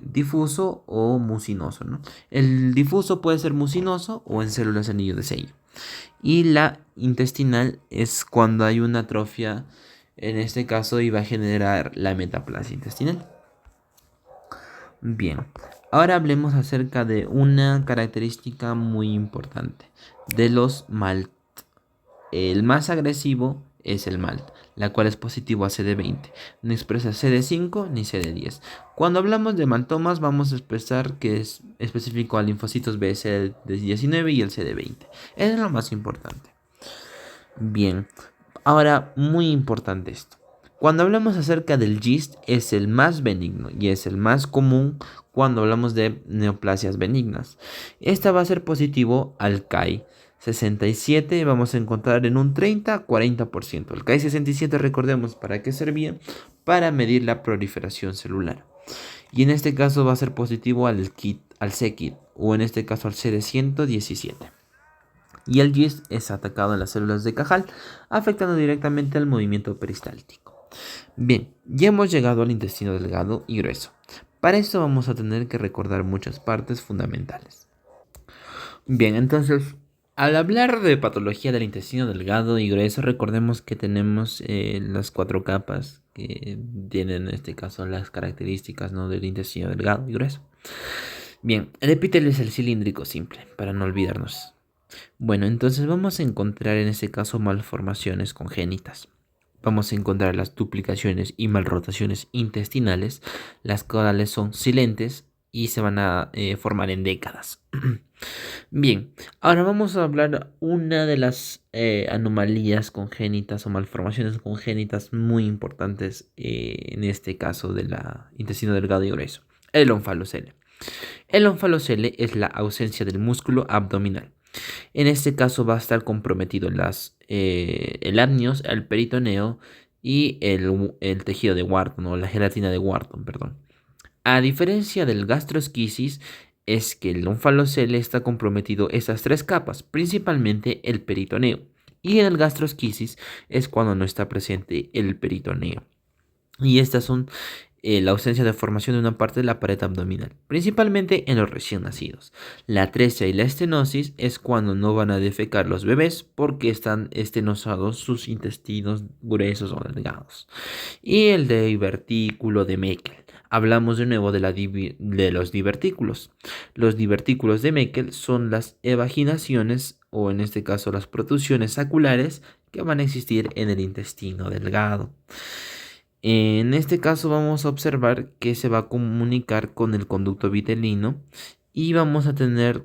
Speaker 1: difuso o mucinoso, ¿no? El difuso puede ser mucinoso o en células anillo de sello. Y la intestinal es cuando hay una atrofia, en este caso, y va a generar la metaplasia intestinal. Bien, ahora hablemos acerca de una característica muy importante de los MALT. El más agresivo es el MALT, la cual es positivo a CD20. No expresa CD5 ni CD10. Cuando hablamos de maltomas vamos a expresar que es específico a linfocitos B, CD19 y el CD20. Eso es lo más importante. Bien, ahora muy importante esto. Cuando hablamos acerca del GIST es el más benigno y es el más común cuando hablamos de neoplasias benignas. Esta va a ser positivo al CAI 67, vamos a encontrar en un 30-40%. El CAI 67, recordemos para qué servía, para medir la proliferación celular. Y en este caso va a ser positivo al KIT, al CKIT o en este caso al CD117. Y el GIST es atacado en las células de Cajal, afectando directamente al movimiento peristáltico. Bien, ya hemos llegado al intestino delgado y grueso. Para esto vamos a tener que recordar muchas partes fundamentales. Bien, entonces, al hablar de patología del intestino delgado y grueso, recordemos que tenemos las 4 capas que tienen en este caso las características, ¿no?, del intestino delgado y grueso. Bien, el epitelio es el cilíndrico simple, para no olvidarnos. Bueno, entonces vamos a encontrar en este caso malformaciones congénitas. Vamos a encontrar las duplicaciones y malrotaciones intestinales, las cuales son silentes y se van a formar en décadas. Bien, ahora vamos a hablar una de las anomalías congénitas o malformaciones congénitas muy importantes en este caso del intestino delgado y grueso, el onfalocele. El onfalocele es la ausencia del músculo abdominal. En este caso va a estar comprometido el amnios, el peritoneo y el tejido de Wharton o la gelatina de Wharton, perdón. A diferencia del gastrosquisis, es que el onfalocele está comprometido estas 3 capas, principalmente el peritoneo. Y en el gastrosquisis es cuando no está presente el peritoneo. Y estas son la ausencia de formación de una parte de la pared abdominal, principalmente en los recién nacidos. La atresia y la estenosis es cuando no van a defecar los bebés porque están estenosados sus intestinos gruesos o delgados. Y el divertículo de Meckel. Hablamos de nuevo de los divertículos. Los divertículos de Meckel son las evaginaciones o en este caso las protusiones saculares que van a existir en el intestino delgado. En este caso vamos a observar que se va a comunicar con el conducto vitelino y vamos a tener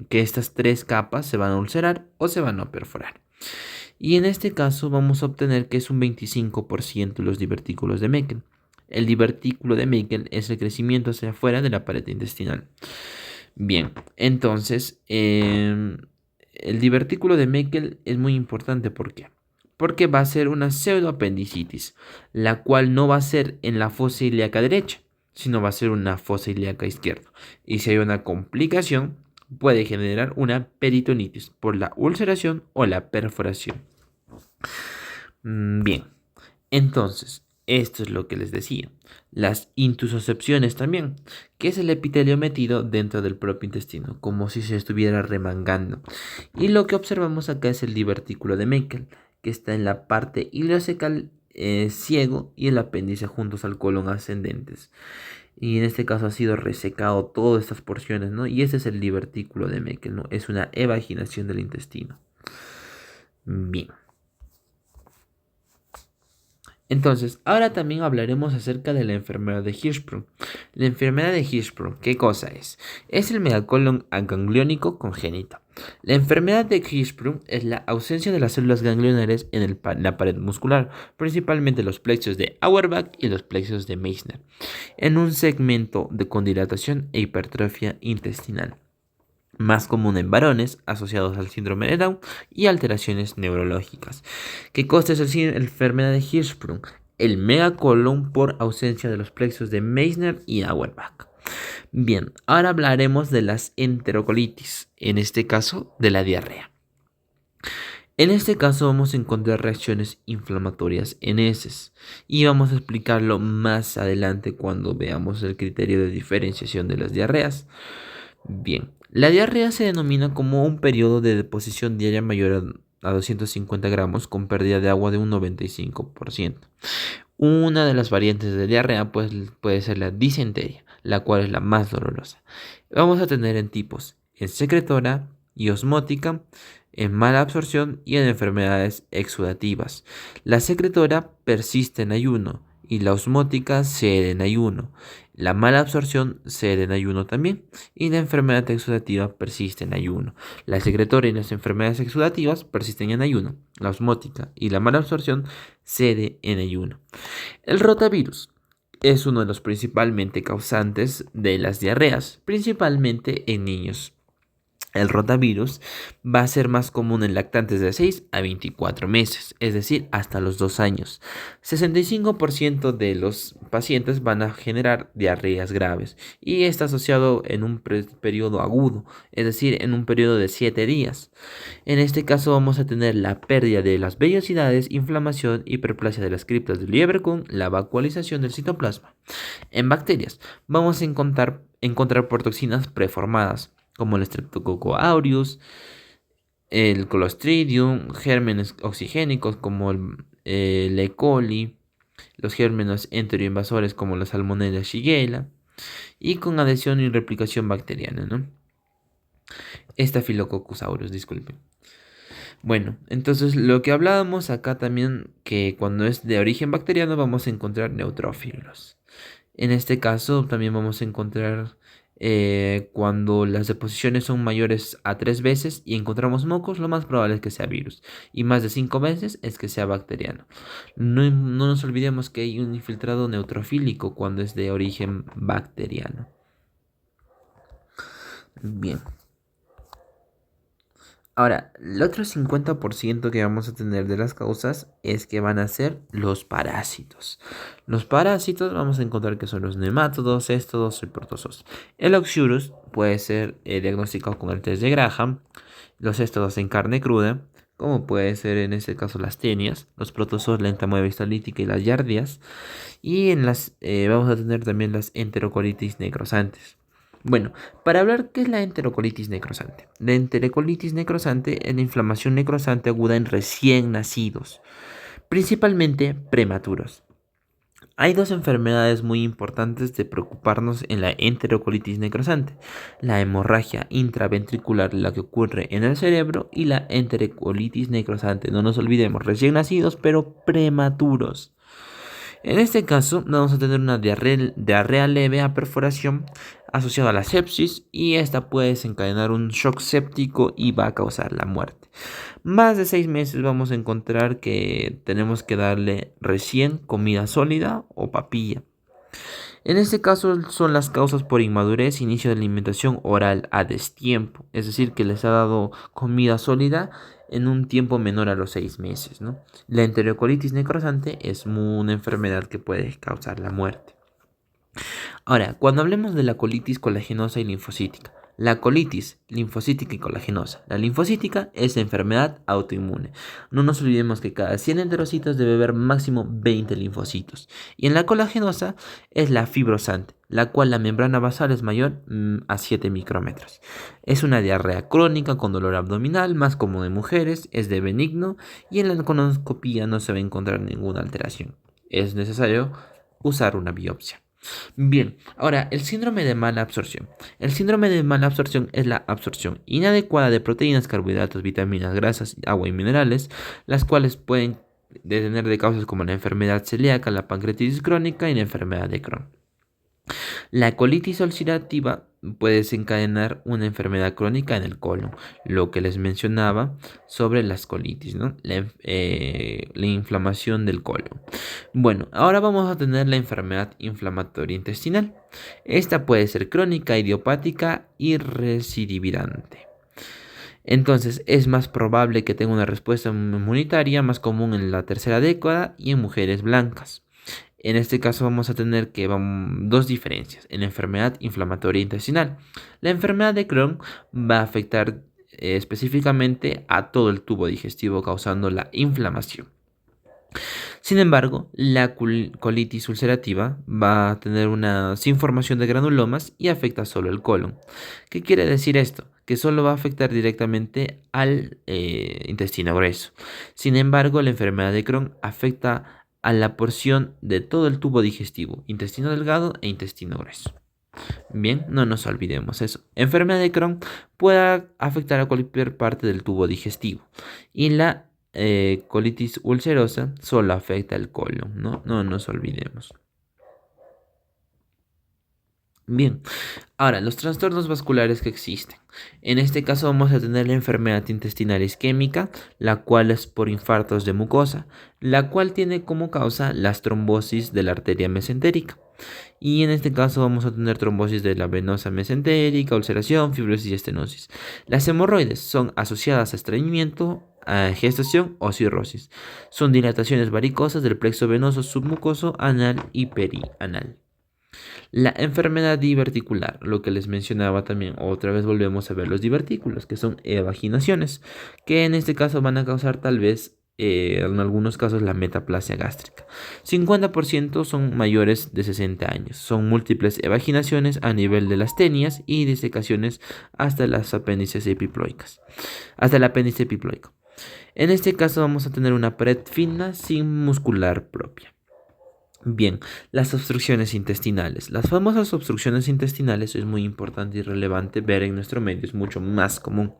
Speaker 1: que estas 3 capas se van a ulcerar o se van a perforar. Y en este caso vamos a obtener que es un 25% los divertículos de Meckel. El divertículo de Meckel es el crecimiento hacia afuera de la pared intestinal. Bien, entonces el divertículo de Meckel es muy importante. ¿Por qué? Porque va a ser una pseudoapendicitis, la cual no va a ser en la fosa ilíaca derecha, sino va a ser una fosa ilíaca izquierda. Y si hay una complicación, puede generar una peritonitis por la ulceración o la perforación. Bien, entonces, esto es lo que les decía. Las intussuscepciones también, que es el epitelio metido dentro del propio intestino, como si se estuviera remangando. Y lo que observamos acá es el divertículo de Meckel, que está en la parte ileocecal ciego y el apéndice juntos al colon ascendentes. Y en este caso ha sido resecado todas estas porciones, ¿no? Y ese es el divertículo de Meckel, ¿no? Es una evaginación del intestino. Bien. Entonces, ahora también hablaremos acerca de la enfermedad de Hirschsprung. La enfermedad de Hirschsprung, ¿qué cosa es? Es el megacolon gangliónico congénito. La enfermedad de Hirschsprung es la ausencia de las células ganglionares en la pared muscular, principalmente los plexos de Auerbach y los plexos de Meissner, en un segmento con dilatación e hipertrofia intestinal. más común en varones asociados al síndrome de Down y alteraciones neurológicas. ¿Qué cosa es la enfermedad de Hirschsprung? El megacolon por ausencia de los plexos de Meissner y Auerbach. Bien, ahora hablaremos de las enterocolitis, en este caso de la diarrea. En este caso vamos a encontrar reacciones inflamatorias en heces y vamos a explicarlo más adelante cuando veamos el criterio de diferenciación de las diarreas. Bien, la diarrea se denomina como un periodo de deposición diaria mayor a 250 gramos con pérdida de agua de un 95%. Una de las variantes de diarrea puede ser la disentería, la cual es la más dolorosa. Vamos a tener en tipos en secretora y osmótica, en mala absorción y en enfermedades exudativas. La secretora persiste en ayuno y la osmótica cede en ayuno. La mala absorción cede en ayuno también y la enfermedad exudativa persiste en ayuno. La secretora y las enfermedades exudativas persisten en ayuno. La osmótica y la mala absorción cede en ayuno. El rotavirus es uno de los principalmente causantes de las diarreas, principalmente en niños. El rotavirus va a ser más común en lactantes de 6 a 24 meses, es decir, hasta los 2 años. 65% de los pacientes van a generar diarreas graves y está asociado en un periodo agudo, es decir, en un periodo de 7 días. En este caso vamos a tener la pérdida de las vellosidades, inflamación, hiperplasia de las criptas del Lieberkühn, la vacuolización del citoplasma. En bacterias vamos a encontrar por toxinas preformadas, como el Streptococcus aureus, el Clostridium, gérmenes oxigénicos como el E. coli, los gérmenes enteroinvasores como la Salmonella Shigella, y con adhesión y replicación bacteriana, ¿no? Staphylococcus aureus, disculpen. Bueno, entonces lo que hablábamos acá también, que cuando es de origen bacteriano vamos a encontrar neutrófilos. En este caso también vamos a encontrar cuando las deposiciones son mayores a 3 veces y encontramos mocos, lo más probable es que sea virus. Y más de 5 veces es que sea bacteriano. No nos olvidemos que hay un infiltrado neutrofílico cuando es de origen bacteriano. Bien. Ahora, el otro 50% que vamos a tener de las causas es que van a ser los parásitos. Los parásitos vamos a encontrar que son los nemátodos, éstodos y protozoos. El Oxyurus puede ser diagnosticado con el test de Graham, los éstodos en carne cruda, como puede ser en este caso las tenias, los protozoos la entamoeba histolítica y las yardias, y vamos a tener también las enterocolitis necrosantes. Bueno, para hablar qué es la enterocolitis necrosante. La enterocolitis necrosante es la inflamación necrosante aguda en recién nacidos, principalmente prematuros. Hay dos enfermedades muy importantes de preocuparnos en la enterocolitis necrosante: la hemorragia intraventricular, la que ocurre en el cerebro, y la enterocolitis necrosante. No nos olvidemos, recién nacidos pero prematuros. En este caso vamos a tener una diarrea leve a perforación asociada a la sepsis, y esta puede desencadenar un shock séptico y va a causar la muerte. Más de 6 meses vamos a encontrar que tenemos que darle recién comida sólida o papilla. En este caso son las causas por inmadurez, inicio de alimentación oral a destiempo, es decir, que les ha dado comida sólida en un tiempo menor a los 6 meses, ¿no? La enterocolitis necrosante es una enfermedad que puede causar la muerte. Ahora, cuando hablemos de la colitis colagenosa y linfocítica, la colitis linfocítica y colagenosa. La linfocítica es enfermedad autoinmune. No nos olvidemos que cada 100 enterocitos debe haber máximo 20 linfocitos. Y en la colagenosa es la fibrosante, la cual la membrana basal es mayor a 7 micrómetros. Es una diarrea crónica con dolor abdominal, más común en mujeres, es de benigno y en la colonoscopía no se va a encontrar ninguna alteración. Es necesario usar una biopsia. Bien, ahora el síndrome de mala absorción. El síndrome de mala absorción es la absorción inadecuada de proteínas, carbohidratos, vitaminas, grasas, agua y minerales, las cuales pueden tener de causas como la enfermedad celíaca, la pancreatitis crónica y la enfermedad de Crohn. La colitis ulcerativa puede desencadenar una enfermedad crónica en el colon, lo que les mencionaba sobre las colitis, ¿no? La inflamación del colon. Bueno, ahora vamos a tener la enfermedad inflamatoria intestinal. Esta puede ser crónica, idiopática y recidivante. Entonces, es más probable que tenga una respuesta inmunitaria más común en la tercera década y en mujeres blancas. En este caso vamos a tener dos diferencias en la enfermedad inflamatoria intestinal. La enfermedad de Crohn va a afectar específicamente a todo el tubo digestivo causando la inflamación. Sin embargo, la colitis ulcerativa va a tener sin formación de granulomas y afecta solo el colon. ¿Qué quiere decir esto? Que solo va a afectar directamente al intestino grueso. Sin embargo, la enfermedad de Crohn afecta a la porción de todo el tubo digestivo, intestino delgado e intestino grueso. Bien, no nos olvidemos eso. Enfermedad de Crohn puede afectar a cualquier parte del tubo digestivo y la colitis ulcerosa solo afecta el colon, ¿no? No nos olvidemos. Bien, ahora los trastornos vasculares que existen. En este caso vamos a tener la enfermedad intestinal isquémica, la cual es por infartos de mucosa, la cual tiene como causa las trombosis de la arteria mesentérica. Y en este caso vamos a tener trombosis de la venosa mesentérica, ulceración, fibrosis y estenosis. Las hemorroides son asociadas a estreñimiento, a gestación o cirrosis. Son dilataciones varicosas del plexo venoso submucoso anal y perianal. La enfermedad diverticular, lo que les mencionaba también, otra vez volvemos a ver los divertículos, que son evaginaciones, que en este caso van a causar tal vez, en algunos casos, la metaplasia gástrica. 50% son mayores de 60 años. Son múltiples evaginaciones a nivel de las tenias y disecaciones hasta las apéndices epiploicas. Hasta el apéndice epiploico. En este caso vamos a tener una pared fina sin muscular propia. Bien, las obstrucciones intestinales. Las famosas obstrucciones intestinales es muy importante y relevante ver en nuestro medio, es mucho más común.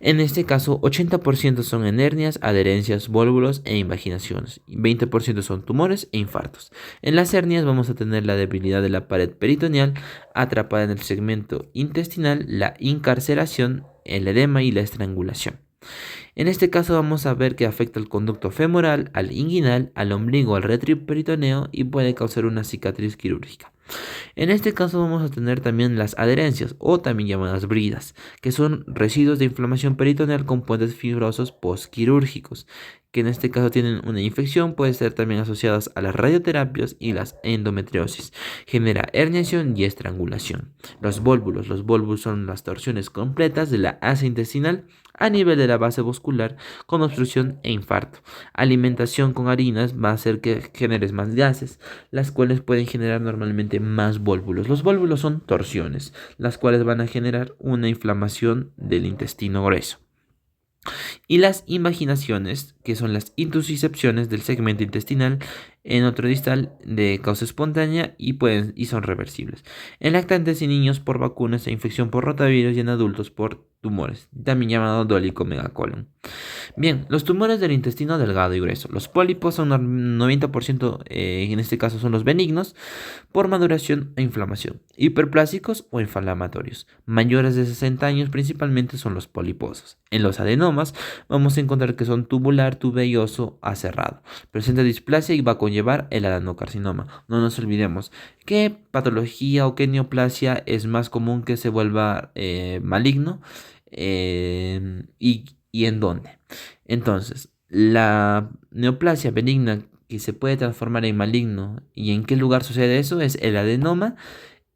Speaker 1: En este caso, 80% son en hernias, adherencias, vólvulos e invaginaciones. 20% son tumores e infartos. En las hernias vamos a tener la debilidad de la pared peritoneal atrapada en el segmento intestinal, la incarceración, el edema y la estrangulación. En este caso vamos a ver que afecta al conducto femoral, al inguinal, al ombligo, al retroperitoneo y puede causar una cicatriz quirúrgica. En este caso vamos a tener también las adherencias o también llamadas bridas, que son residuos de inflamación peritoneal con puentes fibrosos postquirúrgicos, que en este caso tienen una infección, puede ser también asociadas a las radioterapias y las endometriosis. Genera herniación y estrangulación. Los vólvulos son las torsiones completas de la asa intestinal a nivel de la base muscular con obstrucción e infarto. Alimentación con harinas va a hacer que generes más gases, las cuales pueden generar normalmente más vólvulos. Los vólvulos son torsiones, las cuales van a generar una inflamación del intestino grueso. Y las invaginaciones, que son las intussuscepciones del segmento intestinal en otro distal de causa espontánea y son reversibles. En lactantes y niños por vacunas e infección por rotavirus y en adultos por tumores, también llamado dólico megacolon. Bien, los tumores del intestino delgado y grueso. Los pólipos son 90%, en este caso son los benignos, por maduración e inflamación. Hiperplásicos o inflamatorios. Mayores de 60 años principalmente son los poliposos. En los adenomas vamos a encontrar que son tubular, tuberoso, aserrado. Presenta displasia y va a conllevar el adenocarcinoma. No nos olvidemos qué patología o qué neoplasia es más común que se vuelva maligno y en dónde. Entonces, la neoplasia benigna que se puede transformar en maligno y en qué lugar sucede eso es el adenoma.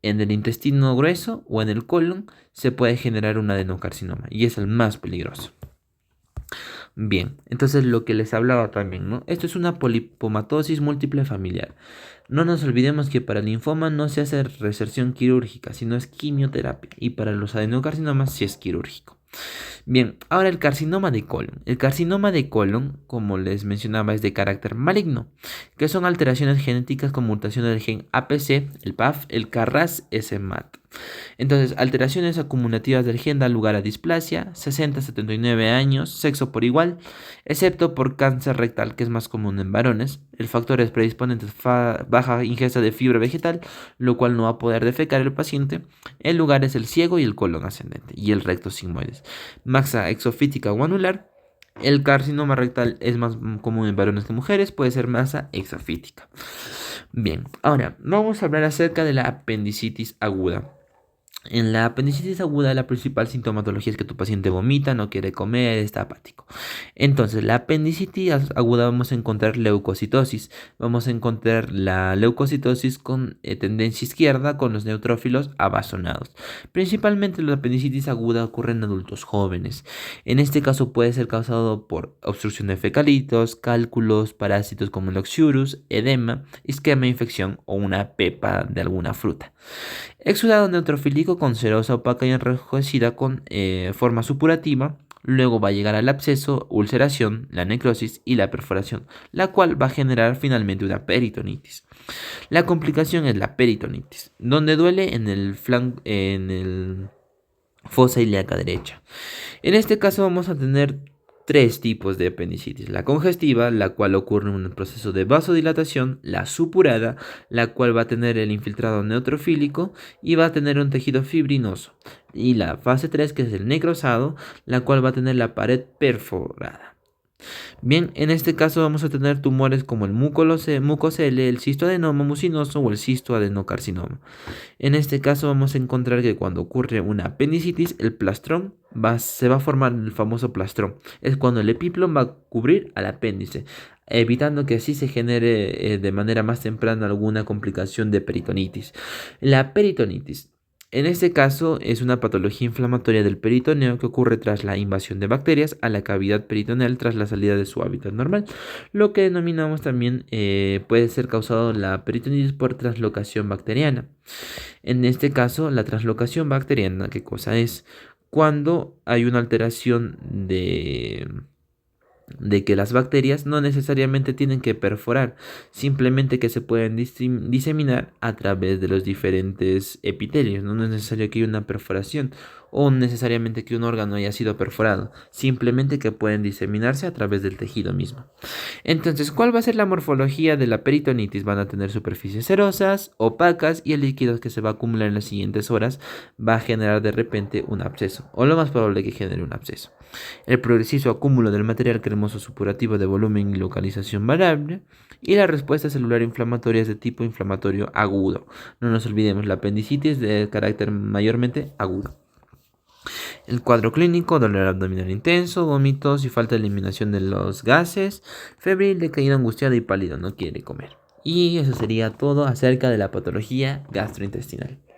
Speaker 1: En el intestino grueso o en el colon se puede generar un adenocarcinoma y es el más peligroso. Bien, entonces lo que les hablaba también, ¿no? Esto es una polipomatosis múltiple familiar. No nos olvidemos que para el linfoma no se hace resección quirúrgica, sino es quimioterapia. Y para los adenocarcinomas sí es quirúrgico. Bien, ahora el carcinoma de colon. El carcinoma de colon, como les mencionaba, es de carácter maligno, que son alteraciones genéticas con mutación del gen APC, el PAF, el KRAS, SMAT. Entonces, alteraciones acumulativas del gen dan lugar a displasia, 60-79 años, sexo por igual, excepto por cáncer rectal, que es más común en varones. El factor es predisponente baja ingesta de fibra vegetal, lo cual no va a poder defecar el paciente. El lugar es el ciego y el colon ascendente, y el recto sigmoides. Masa exofítica o anular. El carcinoma rectal es más común en varones que mujeres, puede ser masa exofítica. Bien, ahora vamos a hablar acerca de la apendicitis aguda. En la apendicitis aguda, la principal sintomatología es que tu paciente vomita, no quiere comer, está apático. Entonces, la apendicitis aguda vamos a encontrar leucocitosis. Vamos a encontrar la leucocitosis con tendencia izquierda con los neutrófilos avasonados. Principalmente la apendicitis aguda ocurre en adultos jóvenes. En este caso puede ser causado por obstrucción de fecalitos, cálculos, parásitos como el oxyurus, edema, isquemia, infección o una pepa de alguna fruta. Exudado neutrofílico con serosa opaca y enrojecida con forma supurativa. Luego va a llegar al absceso, ulceración, la necrosis y la perforación, la cual va a generar finalmente una peritonitis. La complicación es la peritonitis, donde duele en el fosa ilíaca derecha. En este caso vamos a tener tres tipos de apendicitis: la congestiva, la cual ocurre en un proceso de vasodilatación; la supurada, la cual va a tener el infiltrado neutrofílico y va a tener un tejido fibrinoso; y la fase 3, que es el necrosado, la cual va a tener la pared perforada. Bien, en este caso vamos a tener tumores como el mucocele, el cistoadenoma mucinoso o el cistoadenocarcinoma. En este caso vamos a encontrar que cuando ocurre una apendicitis, el plastrón se va a formar el famoso plastrón. Es cuando el epiplom va a cubrir al apéndice, evitando que así se genere de manera más temprana alguna complicación de peritonitis. La peritonitis, en este caso, es una patología inflamatoria del peritoneo que ocurre tras la invasión de bacterias a la cavidad peritoneal tras la salida de su hábitat normal. Lo que denominamos también puede ser causado la peritonitis por translocación bacteriana. En este caso, la translocación bacteriana, ¿qué cosa es? Cuando hay una alteración de que las bacterias no necesariamente tienen que perforar, simplemente que se pueden diseminar a través de los diferentes epitelios. No es necesario que haya una perforación o necesariamente que un órgano haya sido perforado, simplemente que pueden diseminarse a través del tejido mismo. Entonces, ¿cuál va a ser la morfología de la peritonitis? Van a tener superficies cerosas, opacas, y el líquido que se va a acumular en las siguientes horas va a generar de repente un absceso, o lo más probable que genere un absceso. El progresivo acúmulo del material cremoso supurativo de volumen y localización variable, y la respuesta celular inflamatoria es de tipo inflamatorio agudo. No nos olvidemos, la apendicitis es de carácter mayormente agudo. El cuadro clínico: dolor abdominal intenso, vómitos y falta de eliminación de los gases, febril, decaído, angustiado y pálido, no quiere comer. Y eso sería todo acerca de la patología gastrointestinal.